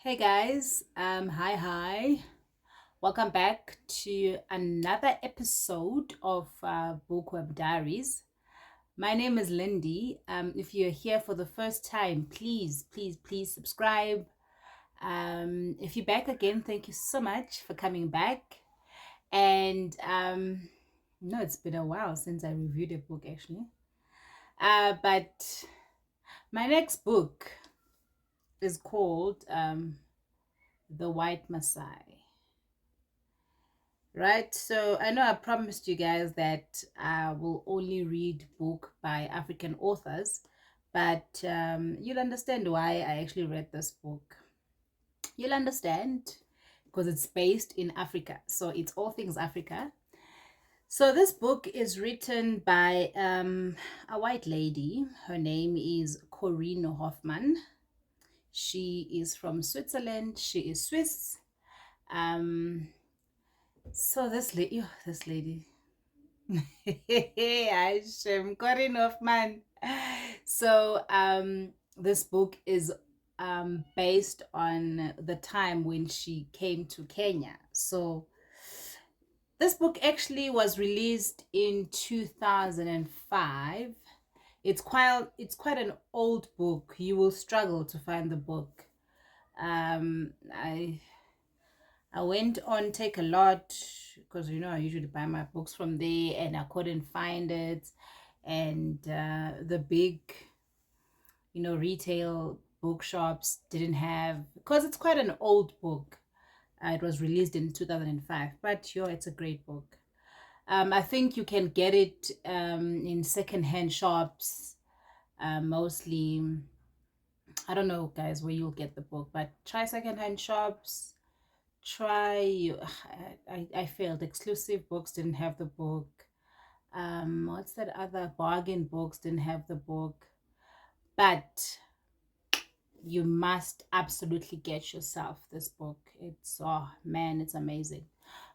Hey guys, hi. Welcome back to another episode of Bookweb Diaries. My name is Lindy. If you're here for the first time, please subscribe. If you're back again, thank you so much for coming back. And no, it's been a while since I reviewed a book actually. But my next book is called The White Masai. Right, so I know I promised you guys that I will only read book by African authors, but you'll understand why I actually read this book. You'll understand because it's based in Africa, so it's all things Africa. So this book is written by a white lady. Her name is Corinne Hofmann. She is from Switzerland. She is Swiss. Um, so this lady, I'm Corinne Hofmann. So this book is based on the time when she came to Kenya. So this book actually was released in 2005. It's quite an old book. You will struggle to find the book. I went on Take a Lot because I usually buy my books from there and I couldn't find it. And the big, retail bookshops didn't have, because it's quite an old book. It was released in 2005, but it's a great book. I think you can get it in secondhand shops, mostly. I don't know, guys, where you'll get the book, but try secondhand shops. I failed. Exclusive books didn't have the book. What's that other? Bargain books didn't have the book. But you must absolutely get yourself this book. It's, oh man, it's amazing.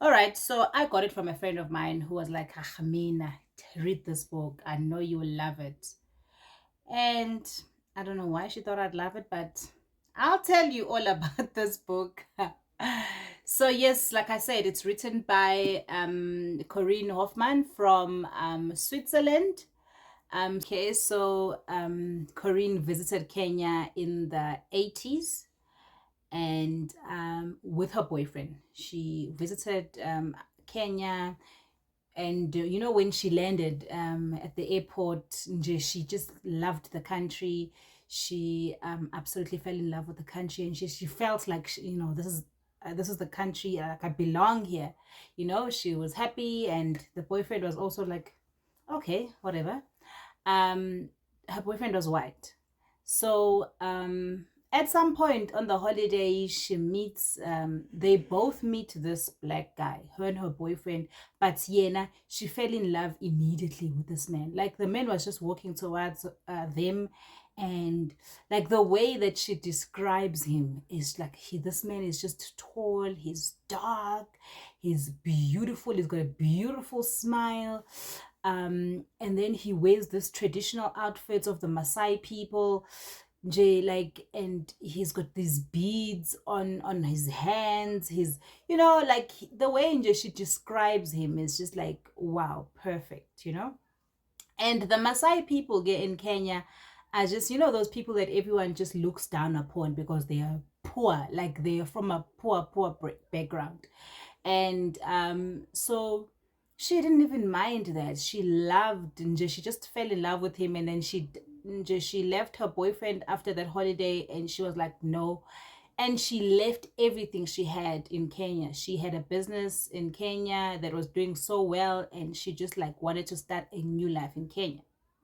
All right, so I got it from a friend of mine who was like, Mina, read this book. I know you will love it. And I don't know why she thought I'd love it, but I'll tell you all about this book. So yes, like I said, it's written by Corinne Hofmann from Switzerland. Okay, so Corinne visited Kenya in the 80s and with her boyfriend. She visited Kenya, and when she landed at the airport, she just loved the country. She absolutely fell in love with the country, and she felt like this is the country, like I belong here. She was happy, and the boyfriend was also like, okay, whatever. Her boyfriend was white. So at some point on the holiday, they both meet this black guy, her and her boyfriend. But Sienna, she fell in love immediately with this man. Like the man was just walking towards them. And like the way that she describes him is like this man is just tall, he's dark, he's beautiful, he's got a beautiful smile. And then he wears this traditional outfits of the Masai people, and he's got these beads on his hands. His, like the way she describes him is just like, wow, perfect. And the Masai people get in Kenya are just, those people that everyone just looks down upon because they are poor, like they are from a poor background. And so she didn't even mind that. She loved, and she just fell in love with him. And then she left her boyfriend after that holiday, and she was like, no. And she left everything she had in Kenya. She had a business in Kenya that was doing so well, and she just like wanted to start a new life in Kenya.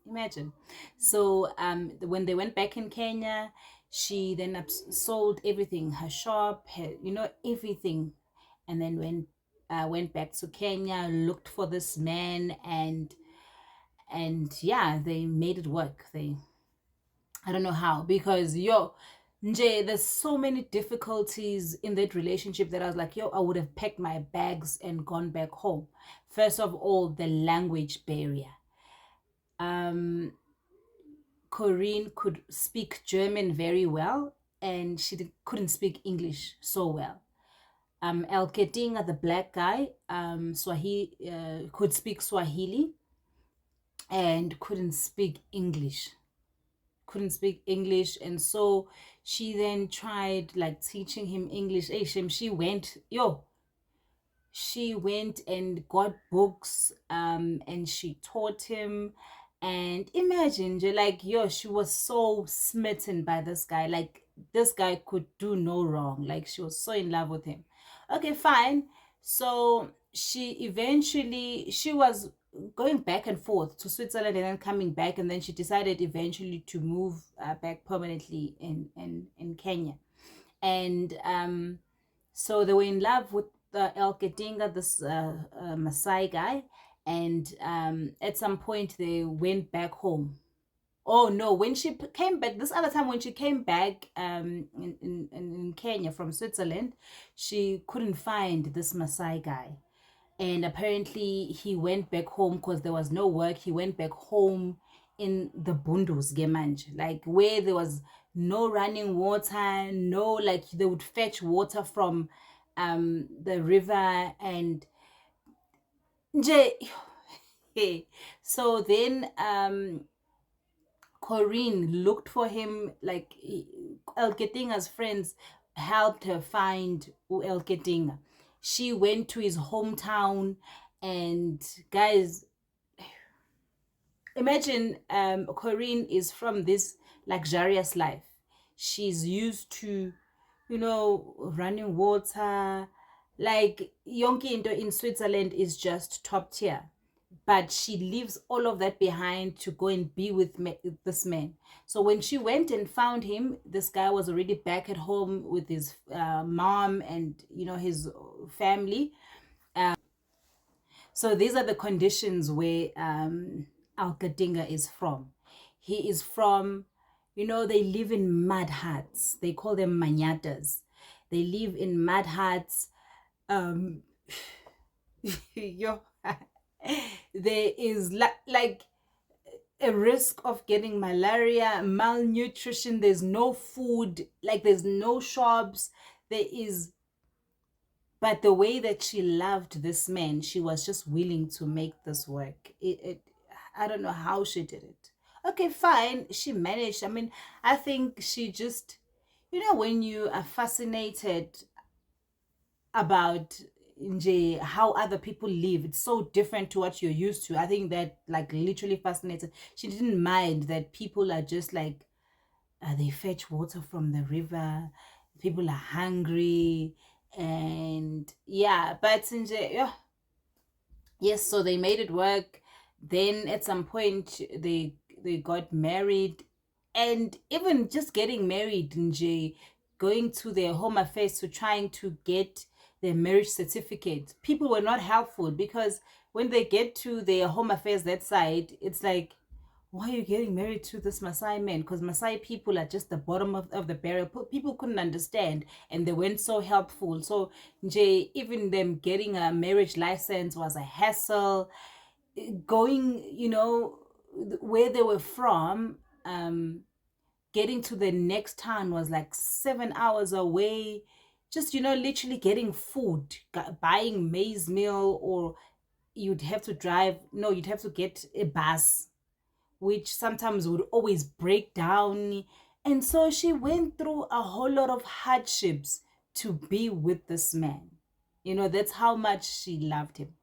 Imagine. So when they went back in Kenya, she then sold everything, her shop, everything, and then went back to Kenya, looked for this man, and yeah, they made it work. I don't know how, because there's so many difficulties in that relationship that I was like, I would have packed my bags and gone back home. First of all, the language barrier. Corinne could speak German very well, and couldn't speak English so well. El Ketinga, the black guy, Swahili, could speak Swahili and couldn't speak English, and so she then tried like teaching him English. Hey, she went and got books, and she taught him. And imagine, like, she was so smitten by this guy. Like, this guy could do no wrong. Like, she was so in love with him. Okay, fine. So she was going back and forth to Switzerland and then coming back, and then she decided eventually to move back permanently in Kenya. And so they were in love with El Ketinga, this Masai guy, and at some point they went back home. Oh no, when she came back, this other time when she came back in Kenya from Switzerland, she couldn't find this Masai guy. And apparently he went back home because there was no work. He went back home in the bundus gemanj, like where there was no running water, no, like they would fetch water from the river. And nje so then Corinne looked for him, like El Ketinga's friends helped her find El Ketinga. She went to his hometown, and guys, imagine, Corinne is from this luxurious life. She's used to, running water. Like, yonke into in Switzerland is just top tier. But she leaves all of that behind to go and be with this man. So when she went and found him, this guy was already back at home with his mom and his family. So these are the conditions where Al Kadinga is from. He is from, they live in mud huts. They call them manyatas. They live in mud huts. Yo, there is like a risk of getting malaria, malnutrition. There's no food, like there's no shops. There is, but the way that she loved this man, she was just willing to make this work. I don't know how she did it. Okay, fine, she managed. I mean, I think she just, when you are fascinated about how other people live, it's so different to what you're used to. I think that like literally fascinated. She didn't mind that people are just like they fetch water from the river, people are hungry, and yeah, but yeah, yes, so they made it work. Then at some point they got married, and even just getting married, going to their home affairs to trying to get their marriage certificate, people were not helpful, because when they get to their home affairs that side, it's like, why are you getting married to this Masai man? Because Masai people are just the bottom of the barrel. People couldn't understand, and they weren't so helpful. So even them getting a marriage license was a hassle. Going, where they were from, getting to the next town was like 7 hours away. Just, literally getting food, buying maize meal, or you'd have to drive. No, you'd have to get a bus, which sometimes would always break down. And so she went through a whole lot of hardships to be with this man. That's how much she loved him.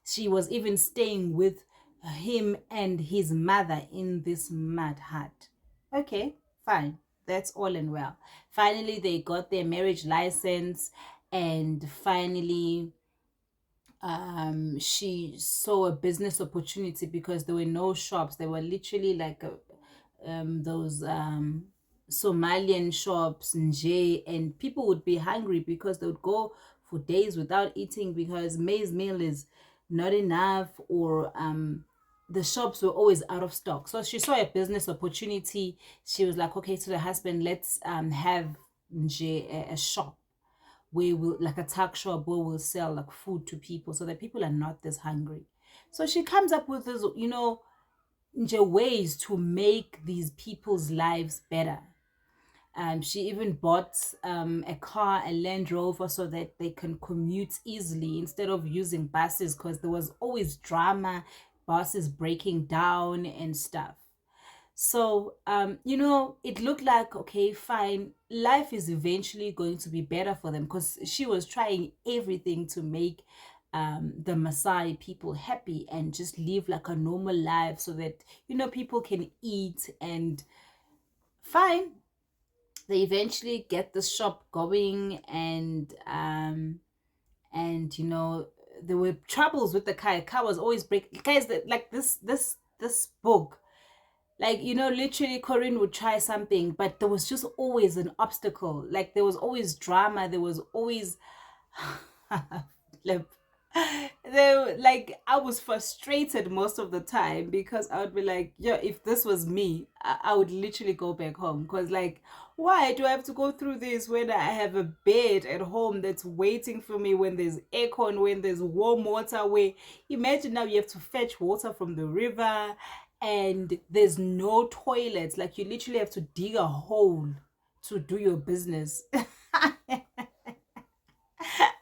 She was even staying with him and his mother in this mud hut. Okay, fine. That's all and well. Finally, they got their marriage license, and finally, she saw a business opportunity because there were no shops. There were literally like those Somalian shops, nje, and people would be hungry because they would go for days without eating because maize meal is not enough, or the shops were always out of stock. So she saw a business opportunity. She was like, okay, to the husband, let's have nje, a shop where we'll, like a tuck shop where we'll sell like food to people so that people are not this hungry. So she comes up with this, ways to make these people's lives better. She even bought a car, a Land Rover, so that they can commute easily instead of using buses, because there was always drama, buses breaking down and stuff. So, it looked like, okay, fine, life is eventually going to be better for them, because she was trying everything to make the Masai people happy and just live like a normal life so that, people can eat and fine. They eventually get the shop going, and there were troubles with the car. The car was always break. Guys, like this book, like, literally Corinne would try something, but there was just always an obstacle. Like, there was always drama, there was always like, like, I was frustrated most of the time, because I would be like, yeah, if this was me, I would literally go back home, because, like, why do I have to go through this when I have a bed at home that's waiting for me, when there's aircon, when there's warm water, where imagine now you have to fetch water from the river, and there's no toilets. Like, you literally have to dig a hole to do your business.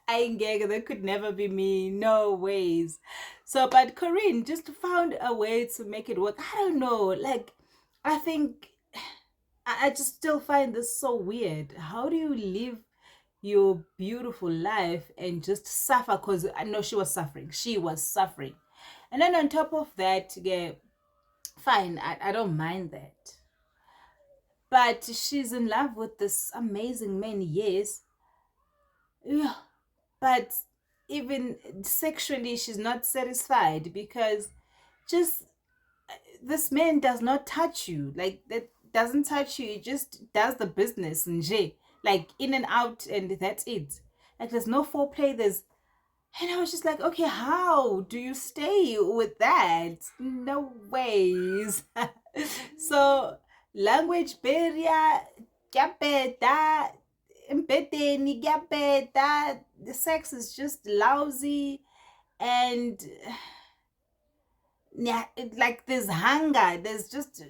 I ain't gag, that could never be me. No ways. So, but Corinne just found a way to make it work. I don't know. Like, I think I just still find this so weird. How do you live your beautiful life and just suffer? Because I know she was suffering. She was suffering. And then on top of that, yeah, fine, I don't mind that. But she's in love with this amazing man, yes. Yeah. But even sexually, she's not satisfied, because just this man does not touch you. Like, that doesn't touch you. He just does the business and like, in and out, and that's it. Like, there's no foreplay. And I was just like, okay, how do you stay with that? No ways. So, language barrier, kyapeta, empathy, kyapeta. The sex is just lousy, and yeah, like, there's hunger. There's just,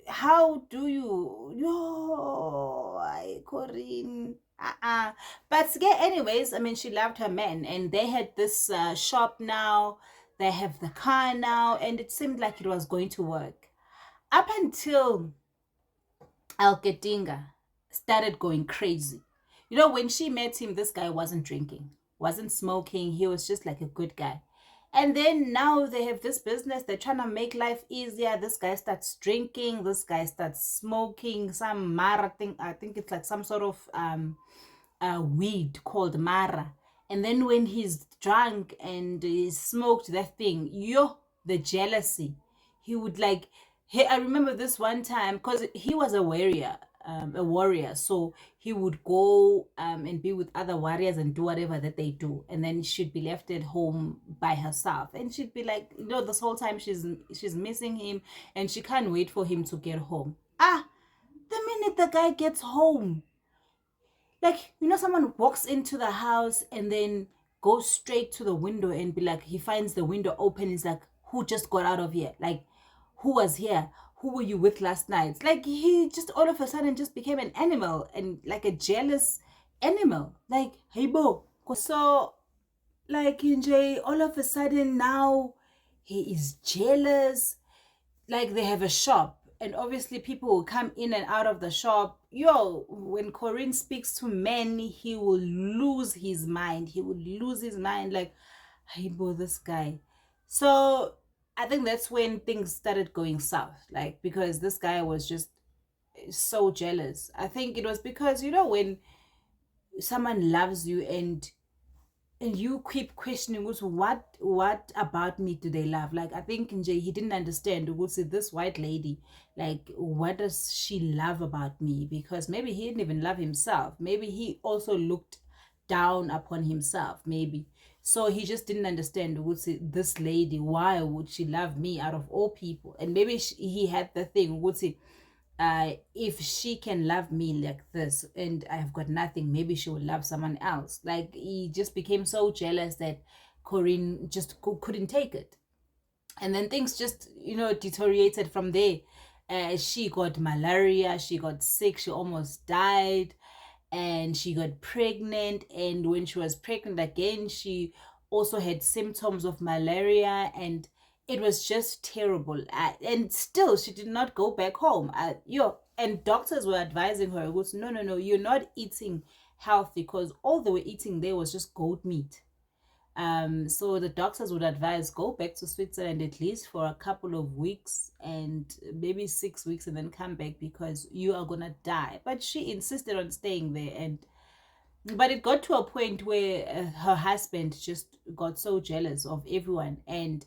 how do you, yo, Corinne, but yeah, anyways, I mean, she loved her man, and they had this shop now, they have the car now, and it seemed like it was going to work up until Alketinga started going crazy. When she met him, this guy wasn't drinking, wasn't smoking. He was just like a good guy. And then now they have this business. They're trying to make life easier. This guy starts drinking. This guy starts smoking some Mara thing. I think it's like some sort of weed called Mara. And then when he's drunk and he smoked that thing, the jealousy. He would like, I remember this one time, because he was a warrior. So he would go and be with other warriors and do whatever that they do, and then she'd be left at home by herself, and she'd be like, this whole time she's missing him, and she can't wait for him to get home. The minute the guy gets home, like, someone walks into the house and then goes straight to the window and be like, he finds the window open. He's like, who just got out of here? Like, who was here? Who were you with last night? Like, he just all of a sudden just became an animal, and like a jealous animal. Like, hey, bo. So, like, NJ, all of a sudden now he is jealous. Like, they have a shop, and obviously people will come in and out of the shop. When Corinne speaks to men, he will lose his mind. Like, hey, boy, this guy. So I think that's when things started going south, like, because this guy was just so jealous. I think it was because, when someone loves you, and you keep questioning what about me do they love. Like, I think Nje, he didn't understand, would say, this white lady, like, what does she love about me? Because maybe he didn't even love himself. Maybe he also looked down upon himself, maybe. So he just didn't understand, would say, this lady, why would she love me out of all people? And maybe he had the thing, would say, if she can love me like this and I've got nothing, maybe she will love someone else. Like, he just became so jealous that Corinne just couldn't take it. And then things just, deteriorated from there. She got malaria, she got sick, she almost died, and she got pregnant. And when she was pregnant again, she also had symptoms of malaria, and it was just terrible. And still, she did not go back home. And doctors were advising her, goes, no, no, no, you're not eating healthy, because all they were eating there was just goat meat. So the doctors would advise, go back to Switzerland at least for a couple of weeks and maybe 6 weeks, and then come back because you are gonna die. But she insisted on staying there, and but it got to a point where her husband just got so jealous of everyone, and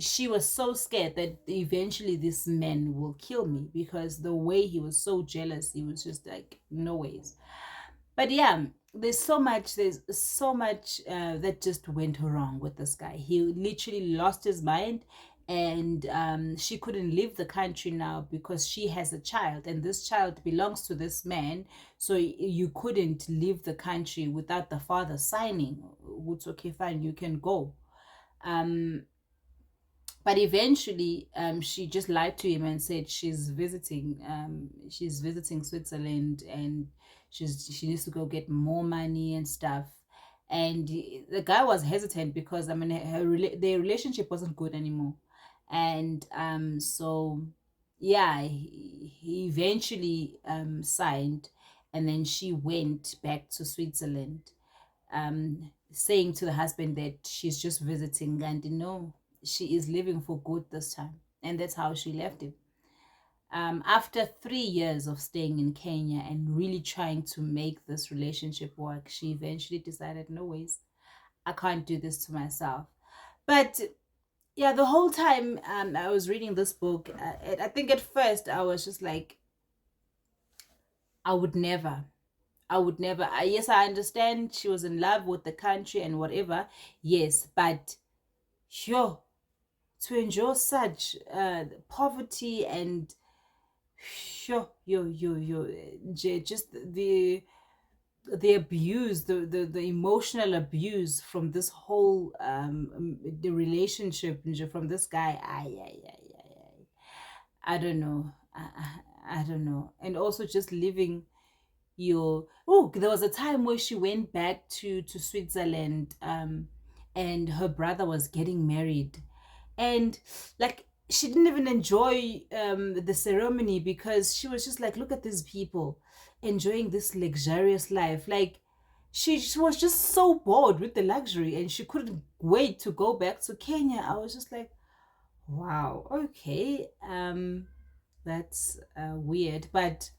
she was so scared that eventually this man will kill me, because the way he was so jealous, he was just like, no ways. But yeah, there's so much that just went wrong with this guy. He literally lost his mind, and she couldn't leave the country now because she has a child, and this child belongs to this man. So you couldn't leave the country without the father signing. It's okay, fine, you can go. um but eventually, she just lied to him and said she's visiting Switzerland, and she needs to go get more money and stuff. And the guy was hesitant because, I mean, their relationship wasn't good anymore. And so yeah, he eventually signed, and then she went back to Switzerland, saying to the husband that she's just visiting, and she is living for good this time. And that's how she left him. After 3 years of staying in Kenya and really trying to make this relationship work, she eventually decided, no ways, I can't do this to myself. But yeah, the whole time I was reading this book, I think at first I was just like, I would never. I would never. Yes, I understand she was in love with the country and whatever. Yes, but sure, to endure such poverty and sure, just the abuse, the emotional abuse from this whole the relationship from this guy. I don't know. I don't know. And also just living there was a time where she went back to Switzerland, and her brother was getting married, and like she didn't even enjoy the ceremony, because she was just like, look at these people enjoying this luxurious life. Like she was just so bored with the luxury, and she couldn't wait to go back to Kenya. I was just like, wow, okay, that's weird. But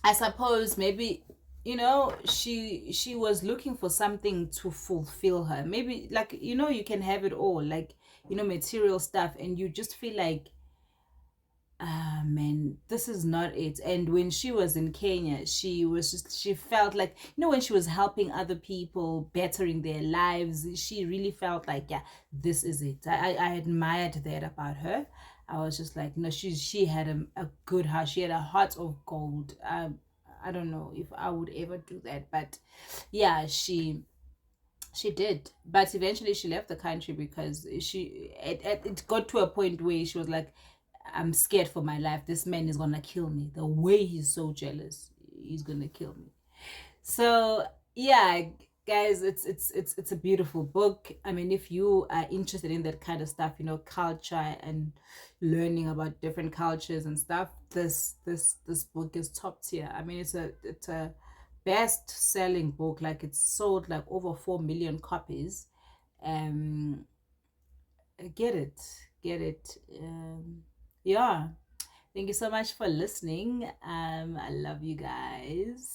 I suppose maybe, she was looking for something to fulfill her. Maybe, like, you can have it all, like, material stuff, and you just feel like, ah, man, this is not it. And when she was in Kenya, she felt like, when she was helping other people, bettering their lives, she really felt like, yeah, this is it. I admired that about her. I was just like, no, she had a good heart. She had a heart of gold. I don't know if I would ever do that, but yeah, she did. But eventually she left the country because it got to a point where she was like, I'm scared for my life. This man is gonna kill me. The way he's so jealous, he's gonna kill me. So yeah, guys, it's a beautiful book. I mean, if you are interested in that kind of stuff, culture and learning about different cultures and stuff, this book is top tier. I mean, it's a best selling book. Like, it's sold like over 4 million copies. Um, get it. Yeah. Thank you so much for listening. I love you guys.